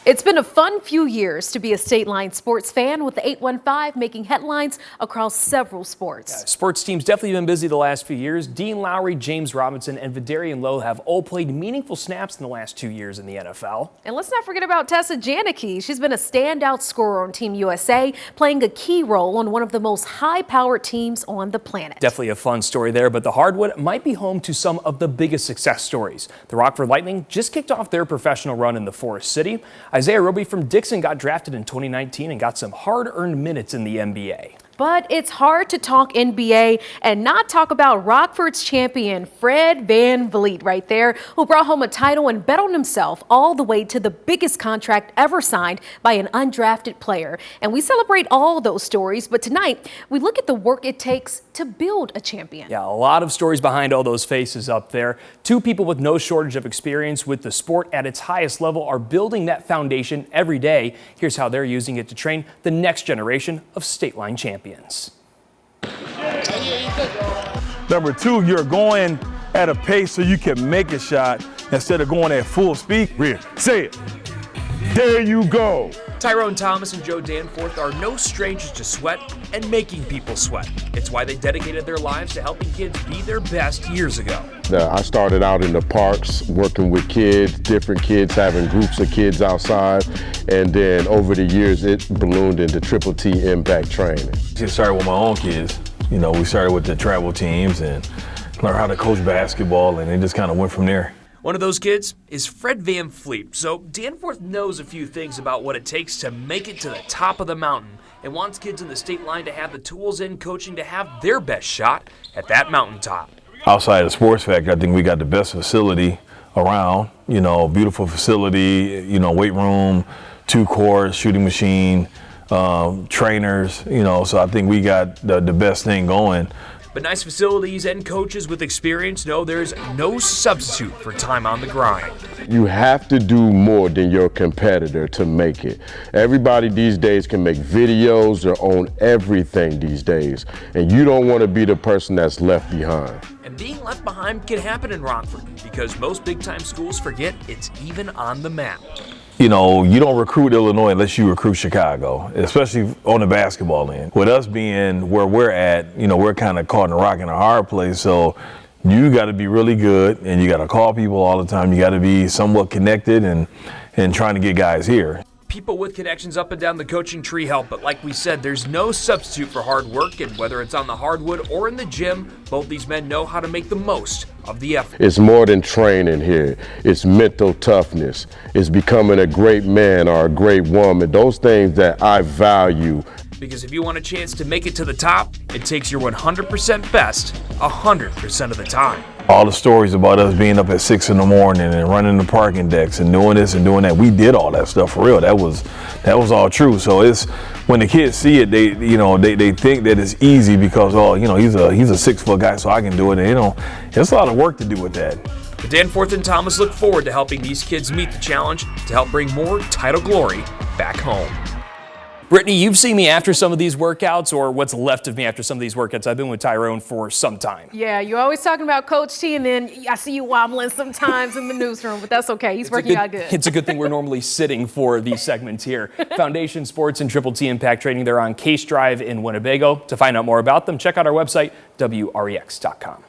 It's been a fun few years to be a Stateline sports fan, with the 815 making headlines across several sports. Yeah, sports teams definitely been busy the last few years. Dean Lowry, James Robinson, and Vidarian Lowe have all played meaningful snaps in the last 2 years in the NFL. And let's not forget about Tessa Janicki. She's been a standout scorer on Team USA, playing a key role on one of the most high-powered teams on the planet. Definitely a fun story there, but the hardwood might be home to some of the biggest success stories. The Rockford Lightning just kicked off their professional run in the Forest City. Isaiah Roby from Dixon got drafted in 2019 and got some hard-earned minutes in the NBA. But it's hard to talk NBA and not talk about Rockford's champion, Fred VanVleet, right there, who brought home a title and bet on himself all the way to the biggest contract ever signed by an undrafted player. And we celebrate all those stories, but tonight we look at the work it takes to build a champion. Yeah, a lot of stories behind all those faces up there. Two people with no shortage of experience with the sport at its highest level are building that foundation every day. Here's how they're using it to train the next generation of Stateline champions. Number two, you're going at a pace so you can make a shot instead of going at full speed. Say it. There you go. Tyrone Thomas and Joe Danforth are no strangers to sweat and making people sweat. It's why they dedicated their lives to helping kids be their best years ago. I started out in the parks working with kids, different kids, having groups of kids outside, and then over the years it ballooned into Triple T Impact Training. It started with my own kids. You know, we started with the travel teams and learned how to coach basketball, and it just kind of went from there. One of those kids is Fred VanVleet. So Danforth knows a few things about what it takes to make it to the top of the mountain and wants kids in the Stateline to have the tools and coaching to have their best shot at that mountaintop. Outside of the sports factor, I think we got the best facility around. You know, beautiful facility, you know, weight room, 2 courts, shooting machine, trainers, you know, so I think we got the best thing going. But nice facilities and coaches with experience know there's no substitute for time on the grind. You have to do more than your competitor to make it. Everybody these days can make videos, they're on everything these days, and you don't want to be the person that's left behind. And being left behind can happen in Rockford because most big-time schools forget it's even on the map. You know, you don't recruit Illinois unless you recruit Chicago, especially on the basketball end. With us being where we're at, you know, we're kind of caught in a rock and a hard place. So you got to be really good, and you got to call people all the time. You got to be somewhat connected and trying to get guys here. People with connections up and down the coaching tree help, but like we said, there's no substitute for hard work, and whether it's on the hardwood or in the gym, both these men know how to make the most of the effort. It's more than training here. It's mental toughness. It's becoming a great man or a great woman. Those things that I value. Because if you want a chance to make it to the top, it takes your 100% best 100% of the time. All the stories about us being up at 6 in the morning and running the parking decks and doing this and doing that, we did all that stuff for real. That was all true. So it's when the kids see it, they think that it's easy because, oh, you know, he's a 6 foot guy, so I can do it. And, you know, there's a lot of work to do with that. But Danforth and Thomas look forward to helping these kids meet the challenge to help bring more title glory back home. Brittany, you've seen me after some of these workouts, or what's left of me after some of these workouts. I've been with Tyrone for some time. Yeah, you're always talking about Coach T, and then I see you wobbling sometimes in the newsroom, but that's okay. He's working out good. It's a good thing we're normally sitting for these segments here. Foundation Sports and Triple T Impact Training, they're on Case Drive in Winnebago. To find out more about them, check out our website, WREX.com.